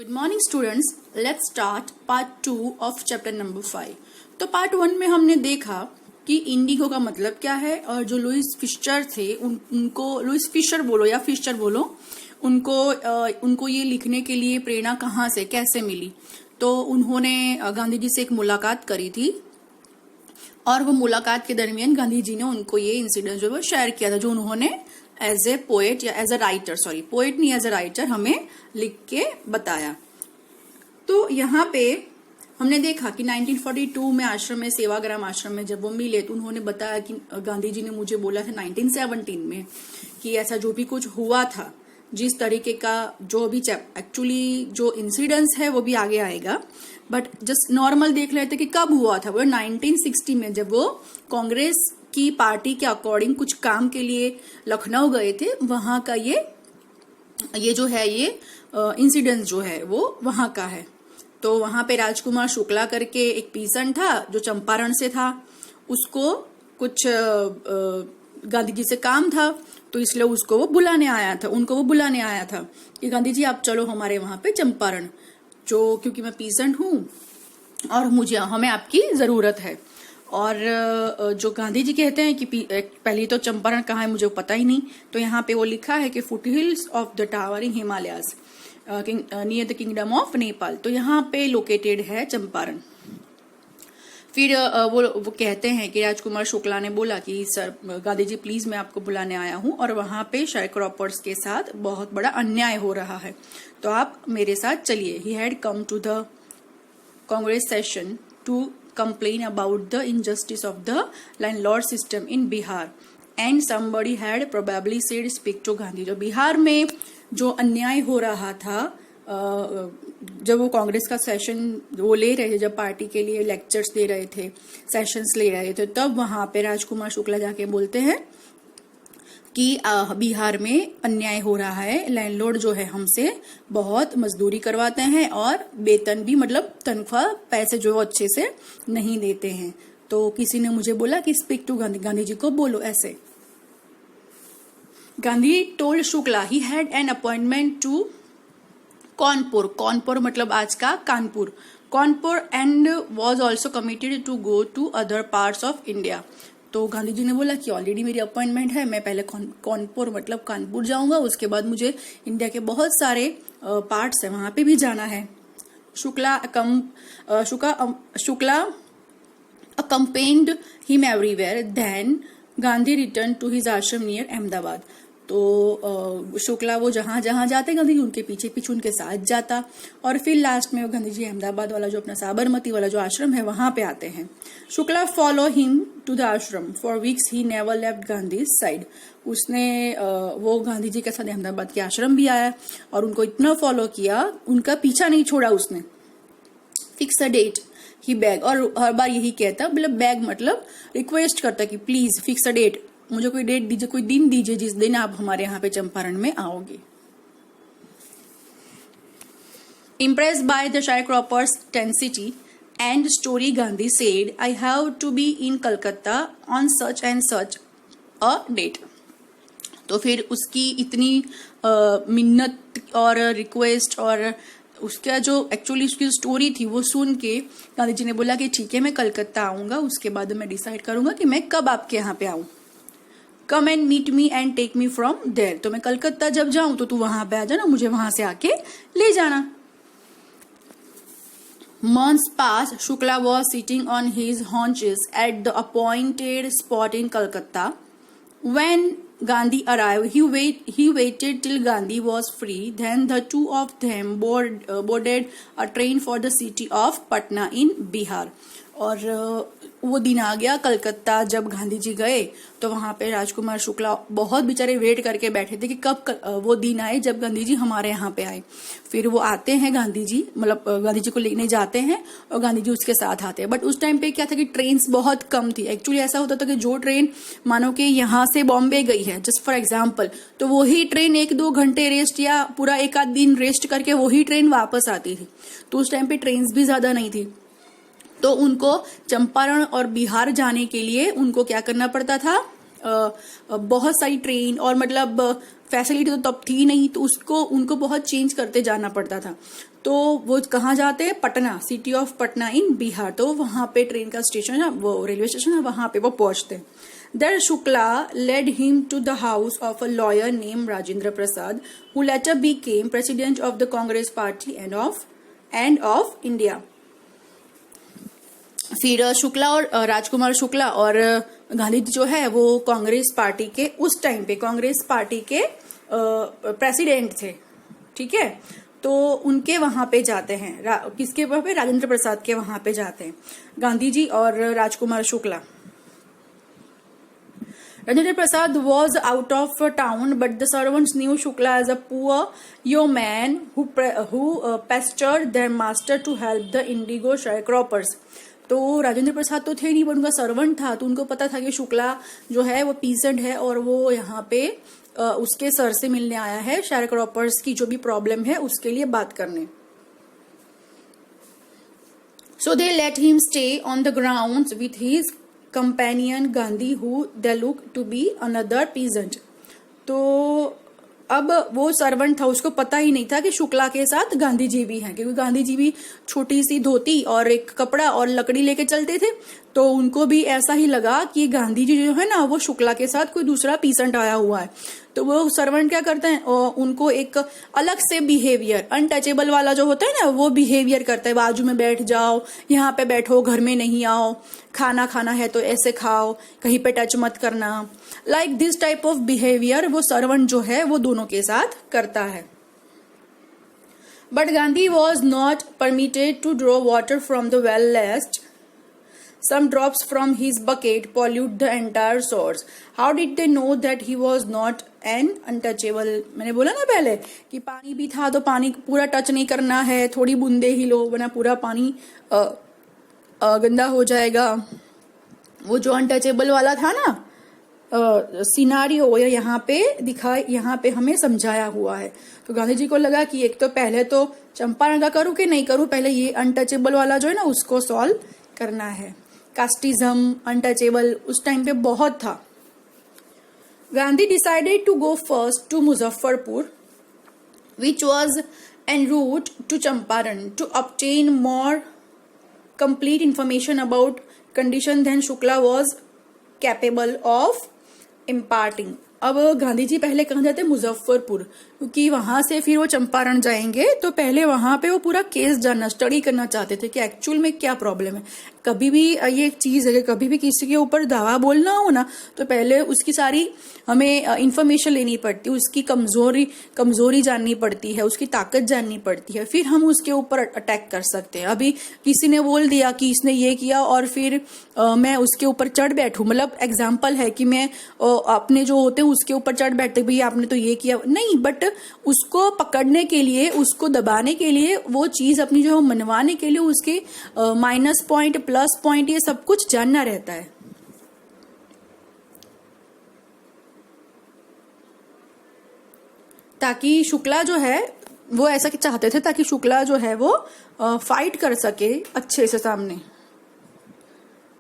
Good morning students, let's start part 2 of chapter number 5। तो part 1 में हमने देखा कि इंडिगो का मतलब क्या है और जो लुइस फिशर थे उनको लुइस फिशर बोलो या फिशर बोलो, उनको ये लिखने के लिए प्रेरणा कहाँ से कैसे मिली। तो उन्होंने गांधी जी से एक मुलाकात करी थी और वो मुलाकात के दरमियान गांधी जी ने उनको ये इंसिडेंट जो है शेयर किया था, जो उन्होंने एज ए पोएट या as a writer, sorry poet नहीं, एज ए राइटर हमें लिख के बताया। तो यहाँ पे हमने देखा कि 1942 में आश्रम में, सेवाग्राम आश्रम में जब वो मिले तो उन्होंने बताया कि गांधी जी ने मुझे बोला था 1917 में कि ऐसा जो भी कुछ हुआ था, जिस तरीके का जो भी एक्चुअली जो इंसिडेंट्स है वो भी आगे आएगा, बट जस्ट नॉर्मल देख लेते कि कब हुआ था। वो 1960 में जब वो कांग्रेस की पार्टी के अकॉर्डिंग कुछ काम के लिए लखनऊ गए थे, वहां का ये जो है ये इंसिडेंट जो है वो वहां का है। तो वहां पे राजकुमार शुक्ला करके एक पीसन था जो चंपारण से था, उसको कुछ गांधी जी से काम था, तो इसलिए उसको वो बुलाने आया था कि गांधी जी आप चलो हमारे वहां पे चंपारण, जो क्योंकि मैं पीसेंट हूं और हमें आपकी जरूरत है। और जो गांधी जी कहते हैं कि पहली तो चंपारण कहाँ है मुझे पता ही नहीं, तो यहाँ पे वो लिखा है कि foot hills of the towering Himalayas near the kingdom of Nepal. तो यहाँ पे लोकेटेड है चंपारण। फिर वो कहते हैं कि राजकुमार शुक्ला ने बोला कि सर गांधी जी प्लीज मैं आपको बुलाने आया हूं और वहां पे शेयरक्रॉपर्स के साथ बहुत बड़ा अन्याय हो रहा है, तो आप मेरे साथ चलिए। He had come to the Congress session to complain about the injustice of the landlord system in Bihar and somebody had probably said speak to Gandhi। जो बिहार में जो अन्याय हो रहा था, जब वो कांग्रेस का सेशन वो ले रहे थे, जब पार्टी के लिए लेक्चर्स दे रहे थे, सेशंस ले रहे थे, तब वहां पे राजकुमार शुक्ला जाके बोलते हैं कि बिहार में अन्याय हो रहा है, लैंडलॉर्ड जो है हमसे बहुत मजदूरी करवाते हैं और वेतन भी, मतलब तनख्वाह, पैसे जो अच्छे से नहीं देते हैं। तो किसी ने मुझे बोला कि स्पीक टू गांधी, गांधी जी को बोलो ऐसे। Gandhi told Shukla he had an appointment to Kanpur मतलब आज का Kanpur and was also committed to go to other parts of India. तो गांधी जी ने बोला कि ऑलरेडी मेरी अपॉइंटमेंट है, मैं पहले कानपुर मतलब कानपुर जाऊंगा, उसके बाद मुझे इंडिया के बहुत सारे पार्ट्स है वहां पे भी जाना है। Shukla accompanied him everywhere, then Gandhi return to his ashram near Ahmedabad. तो शुक्ला वो जहां जहां जाते गांधी जी उनके पीछे पीछे उनके साथ जाता, और फिर लास्ट में वो गांधी जी अहमदाबाद वाला जो अपना साबरमती वाला जो आश्रम है वहां पे आते हैं। Shukla follow him to the ashram for weeks, he never left Gandhi side. उसने वो गांधी जी के साथ अहमदाबाद के आश्रम भी आया और उनको इतना फॉलो किया, उनका पीछा नहीं छोड़ा उसने। Fix a date he bag, और हर बार यही कहता, मतलब बैग मतलब रिक्वेस्ट करता कि प्लीज फिक्स अ डेट, मुझे कोई डेट दीजिए, कोई दिन दीजिए जिस दिन आप हमारे यहाँ पे चंपारण में आओगे। Impressed by the sharecroppers' tenacity and story, Gandhi said, "I have to be in Calcutta on such and such a date." तो फिर उसकी इतनी मिन्नत और रिक्वेस्ट और उसका जो एक्चुअली उसकी स्टोरी थी वो सुन के गांधी जी ने बोला कि ठीक है मैं कलकत्ता आऊंगा, उसके बाद मैं डिसाइड करूंगा कि मैं कब आपके यहाँ पे आऊं। Come and meet me and take me from there. तो मैं कलकत्ता जब जाऊं तो तू वहां पे आ जाना, मुझे वहां से आके ले जाना। Months passed. Shukla was sitting on his haunches at the appointed spot in Calcutta. When Gandhi arrived, he waited till Gandhi was free. Then the two of them boarded a train for the city of Patna in Bihar. और वो दिन आ गया कलकत्ता जब गांधी जी गए, तो वहां पे राजकुमार शुक्ला बहुत बेचारे वेट करके बैठे थे कि कब वो दिन आए जब गांधी जी हमारे यहाँ पे आए। फिर वो आते हैं गांधी जी, मतलब गांधी जी को लेने जाते हैं और गांधी जी उसके साथ आते हैं। बट उस टाइम पे क्या था कि ट्रेन्स बहुत कम थी। एक्चुअली ऐसा होता था कि जो ट्रेन मानो कि यहाँ से बॉम्बे गई है जस्ट फॉर एग्जाम्पल, तो वही ट्रेन 1-2 घंटे रेस्ट या पूरा 1 आध दिन रेस्ट करके वही ट्रेन वापस आती थी। तो उस टाइम पे ट्रेन्स भी ज्यादा नहीं थी, तो उनको चंपारण और बिहार जाने के लिए उनको क्या करना पड़ता था, बहुत सारी ट्रेन और मतलब फैसिलिटी तो तब थी नहीं, तो उनको बहुत चेंज करते जाना पड़ता था। तो वो कहाँ जाते हैं? पटना, सिटी ऑफ पटना इन बिहार। तो वहां पे ट्रेन का स्टेशन है, वो रेलवे स्टेशन है, वहां पे वो पहुंचते हैं। There Shukla led him to the house of a lawyer named Rajendra Prasad, who later became president of the Congress Party and of India. फिर शुक्ला और राजकुमार शुक्ला और गांधी जी जो है वो कांग्रेस पार्टी के, उस टाइम पे कांग्रेस पार्टी के प्रेसिडेंट थे, ठीक है। तो उनके वहां पे जाते हैं, किसके वहां पे? राजेंद्र प्रसाद के वहां पे जाते हैं गांधी जी और Rajkumar Shukla. Rajendra Prasad was out of town, but the servants knew Shukla as a poor yeoman who pestered their master to help the indigo sharecroppers. तो राजेंद्र प्रसाद तो थे नहीं, पर उनका सर्वेंट था, तो उनको पता था कि शुक्ला जो है वो पीसेंट है और वो यहाँ पे उसके सर से मिलने आया है, शेयरक्रॉपर्स की जो भी प्रॉब्लम है उसके लिए बात करने। So they let him stay on the grounds with his companion Gandhi, who they looked to be another peasant. तो अब वो सर्वेंट था, उसको पता ही नहीं था कि शुक्ला के साथ गांधी जी भी हैं, क्योंकि गांधी जी भी छोटी सी धोती और एक कपड़ा और लकड़ी लेके चलते थे। तो उनको भी ऐसा ही लगा कि गांधी जी जो है ना वो शुक्ला के साथ कोई दूसरा पीसेंट आया हुआ है। तो वो सर्वेंट क्या करते हैं, उनको एक अलग से बिहेवियर, अनटचेबल वाला जो होता है ना, वो बिहेवियर करता है। बाजू में बैठ जाओ, यहाँ पे बैठो, घर में नहीं आओ, खाना खाना है तो ऐसे खाओ, कहीं पे टच मत करना। Like this type of behaviour वो सर्वेंट जो है वो दोनों के साथ करता है। But Gandhi was not permitted to draw water from the well, lest some drops from his bucket pollute the entire source. How did they know that he was not an untouchable? मैंने बोला ना पहले कि पानी भी था तो पानी पूरा टच नहीं करना है, थोड़ी बूंदे ही लो वरना पूरा पानी गंदा हो जाएगा। वो जो अनटचेबल वाला था ना सिनारियो यहाँ पे यहाँ पे हमें समझाया हुआ है। तो गांधी जी को लगा कि एक तो पहले तो चंपारण का करूं कि नहीं करूं, पहले ये अनटचेबल वाला जो है ना उसको सॉल्व करना है। कास्टिज्म, अनटचेबल उस टाइम पे बहुत था। Gandhi decided to go first to Muzaffarpur, which was en route to Champaran, to obtain more complete information about condition than Shukla was capable of imparting. अब गांधी जी पहले कहाँ जाते हैं? मुजफ्फरपुर, क्योंकि वहां से फिर वो चंपारण जाएंगे। तो पहले वहां पे वो पूरा केस जानना, स्टडी करना चाहते थे कि एक्चुअल में क्या प्रॉब्लम है। कभी भी ये एक चीज है कि कभी भी किसी के ऊपर दावा बोलना हो ना, तो पहले उसकी सारी हमें इंफॉर्मेशन लेनी पड़ती है, उसकी कमजोरी जाननी पड़ती है, उसकी ताकत जाननी पड़ती है, फिर हम उसके ऊपर अटैक कर सकते हैं। अभी किसी ने बोल दिया कि इसने ये किया और फिर मैं उसके ऊपर चढ़ बैठूं, मतलब एग्जाम्पल है कि मैं अपने जो होते हैं उसके ऊपर चढ़ बैठते, भैया आपने तो ये किया नहीं, बट उसको पकड़ने के लिए, उसको दबाने के लिए, वो चीज अपनी जो मनवाने के लिए उसके माइनस पॉइंट, प्लस पॉइंट, ये सब कुछ जानना रहता है। ताकि शुक्ला जो है वो ऐसा चाहते थे ताकि शुक्ला जो है वो फाइट कर सके अच्छे से सामने।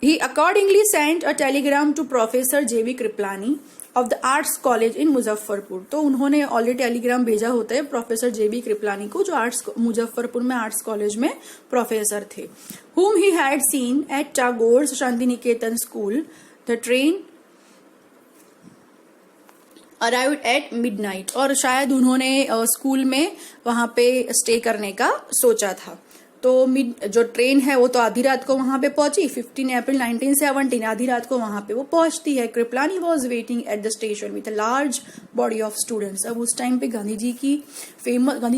He accordingly sent a telegram to Professor J.V. Kriplani of the Arts College in Muzaffarpur. तो उन्होंने ऑलरेडी टेलीग्राम भेजा होता है प्रोफेसर जेबी कृपलानी को, जो मुजफ्फरपुर में आर्ट्स कॉलेज में प्रोफेसर थे। Whom he had seen at Tagore's Shanti Niketan school. The train arrived at midnight, और शायद उन्होंने स्कूल में वहां पे स्टे करने का सोचा था। तो जो ट्रेन है वो तो आधी रात को वहां पे पहुंची, 15 अप्रैल 1917 आधी रात को वहां पे वो पहुंचती है। Kripalani was waiting at the station with a large body of students. अब उस टाइम पे गांधी जी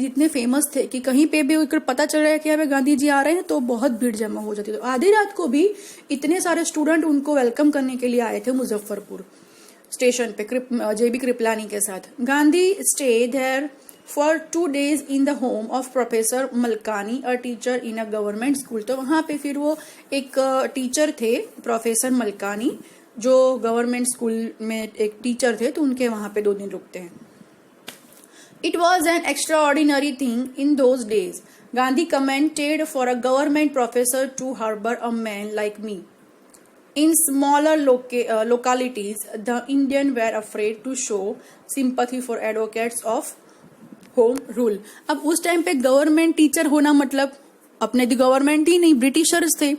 इतने फेमस थे कि कहीं पे भी पता चल रहा है कि अब गांधी जी आ रहे हैं तो बहुत भीड़ जमा हो जाती है। तो आधी रात को भी इतने सारे स्टूडेंट उनको वेलकम करने के लिए आए थे मुजफ्फरपुर स्टेशन पे जेबी कृपलानी के साथ। Gandhi stay there for 2 days in the home of Professor Malkani, a teacher in a government school। तो वहां पे फिर वो एक टीचर थे प्रोफेसर मलकानी, जो गवर्नमेंट स्कूल में एक टीचर थे, तो उनके वहां पे 2 दिन रुकते हैं। It was an extraordinary thing in those days, Gandhi commented, for a government professor to harbor a man like me. In smaller localities, the Indians were afraid to show sympathy for advocates of home rule. अब उस time पे government teacher होना मतलब अपने तो government ही नहीं, Britishers थे।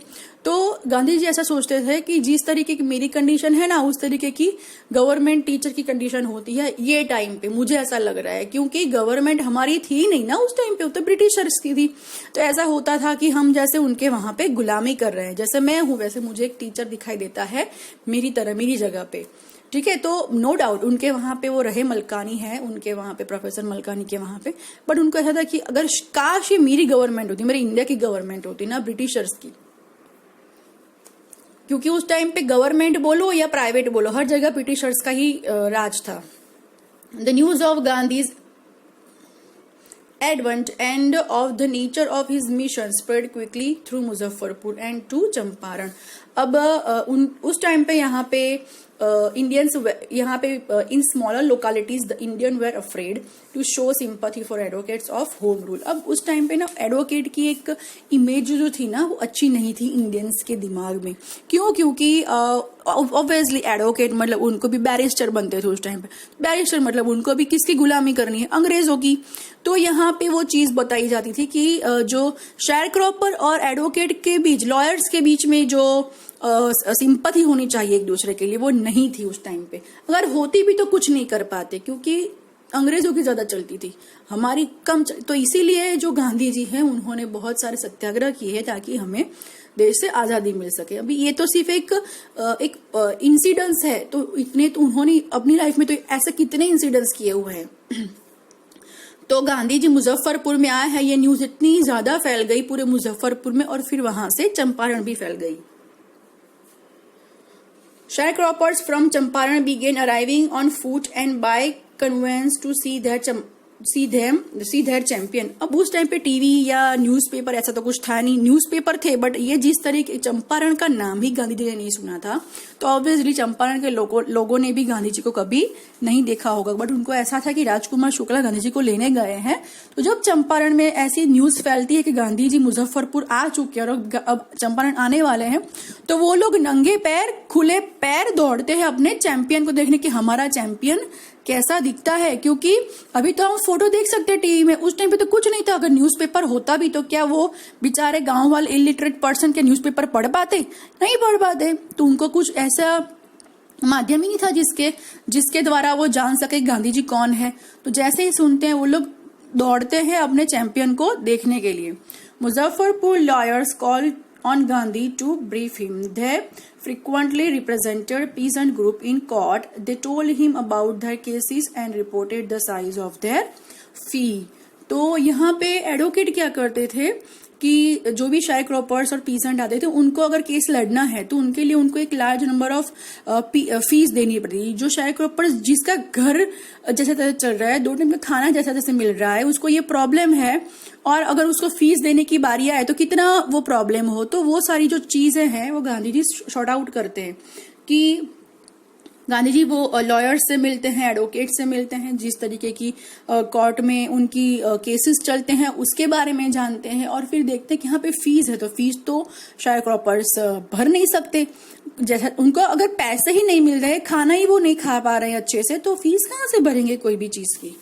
तो गांधी जी ऐसा सोचते थे कि जिस तरीके की मेरी कंडीशन है ना, उस तरीके की गवर्नमेंट टीचर की कंडीशन होती है ये टाइम पे, मुझे ऐसा लग रहा है, क्योंकि गवर्नमेंट हमारी थी नहीं ना उस टाइम पे, तो ब्रिटिशर्स की थी। तो ऐसा होता था कि हम जैसे उनके वहां पे गुलामी कर रहे हैं, जैसे मैं हूं वैसे मुझे एक टीचर दिखाई देता है मेरी तरह, मेरी जगह पे, ठीक है। तो नो डाउट उनके वहां पे वो रहे, मलकानी है उनके वहां पे, प्रोफेसर मलकानी के वहां पे, बट उनको ऐसा था कि अगर काश ये मेरी गवर्नमेंट होती, मेरी इंडिया की गवर्नमेंट होती ना, ब्रिटिशर्स की, क्योंकि उस टाइम पे गवर्नमेंट बोलो या प्राइवेट बोलो, हर जगह ब्रिटिशर्स का ही राज था। The news of Gandhi's advent and of the nature of his mission spread quickly through Muzaffarpur and to Champaran. अब उस टाइम पे यहाँ पे इंडियंस, यहाँ पे in smaller localities the Indian were afraid to show sympathy for advocates of home rule. अब उस time पे ना एडवोकेट की एक इमेज जो थी ना वो अच्छी नहीं थी इंडियंस के दिमाग में। क्यों? क्योंकि ऑब्वियसली एडवोकेट मतलब उनको भी बैरिस्टर बनते थे उस टाइम पे, बैरिस्टर मतलब उनको भी किसकी गुलामी करनी है, अंग्रेजों की। तो यहाँ पे वो चीज बताई जाती थी कि जो शेयर क्रॉपर और एडवोकेट के बीच, लॉयर्स के बीच में जो सिंपैथी होनी चाहिए एक दूसरे के लिए, वो नहीं थी उस टाइम पे। अगर होती भी तो कुछ नहीं कर पाते, क्योंकि अंग्रेजों की ज्यादा चलती थी, हमारी कम तो इसीलिए जो गांधी जी हैं उन्होंने बहुत सारे सत्याग्रह किए हैं ताकि हमें देश से आजादी मिल सके। अभी ये तो सिर्फ एक इंसिडेंस है, तो इतने तो उन्होंने अपनी लाइफ में तो ऐसे कितने इंसिडेंट्स किए हुए हैं। तो गांधी जी मुजफ्फरपुर में आए हैं, ये न्यूज इतनी ज्यादा फैल गई पूरे मुजफ्फरपुर में, और फिर वहां से चंपारण भी फैल गई। Sharecroppers from Champaran began arriving on foot and by conveyance to see their champion। अब उस टाइम पे टीवी या न्यूज़पेपर ऐसा तो कुछ था नहीं, न्यूज़पेपर थे बट ये जिस तरीके चंपारण का नाम ही गांधी जी ने नहीं सुना था, तो ऑब्वियसली चंपारण के लोगों ने भी गांधी जी को कभी नहीं देखा होगा। बट उनको ऐसा था कि राजकुमार शुक्ला गांधी जी को लेने गए हैं। तो जब चंपारण में ऐसी न्यूज फैलती है कि गांधी जी मुजफ्फरपुर आ चुके हैं और अब चंपारण आने वाले हैं, तो वो लोग नंगे पैर, खुले पैर दौड़ते हैं अपने चैंपियन को देखने कि हमारा चैंपियन कैसा दिखता है। क्योंकि अभी तो हम फोटो देख सकते हैं टीवी में, उस टाइम पे तो कुछ नहीं था। अगर न्यूज़पेपर होता भी तो क्या वो बेचारे गांव वाले इलिटरेट पर्सन के न्यूज़पेपर पढ़ पाते? नहीं पढ़ पाते। तो उनको कुछ ऐसा माध्यम ही नहीं था जिसके द्वारा वो जान सके गांधी जी कौन है। तो जैसे ही सुनते हैं वो लोग दौड़ते हैं अपने चैंपियन को देखने के लिए। Muzaffarpur lawyers call on Gandhi to brief him. They frequently represented peasant group in court. They told him about their cases and reported the size of their fee. तो यहाँ पे एडवोकेट क्या करते थे कि जो भी शेयर क्रॉपर्स और पीसेंट आते थे उनको अगर केस लड़ना है तो उनके लिए उनको एक लार्ज नंबर ऑफ फीस देनी पड़ती। जो शेयर क्रॉपर्स जिसका घर जैसे तैसे चल रहा है, 2 टाइम का खाना जैसा जैसे मिल रहा है, उसको ये प्रॉब्लम है, और अगर उसको फीस देने की बारी आए तो कितना वो प्रॉब्लम हो, तो वो सारी जो चीजें हैं वो गांधी जी शॉर्ट आउट करते हैं कि गांधी जी वो लॉयर्स से मिलते हैं, एडवोकेट से मिलते हैं, जिस तरीके की कोर्ट में उनकी केसेस चलते हैं उसके बारे में जानते हैं, और फिर देखते हैं कि यहाँ पे फीस है तो फीस तो शेयर क्रॉपर्स भर नहीं सकते। जैसा उनको अगर पैसे ही नहीं मिल रहे, खाना ही वो नहीं खा पा रहे हैं अच्छे से, तो फीस कहाँ से भरेंगे कोई भी चीज की।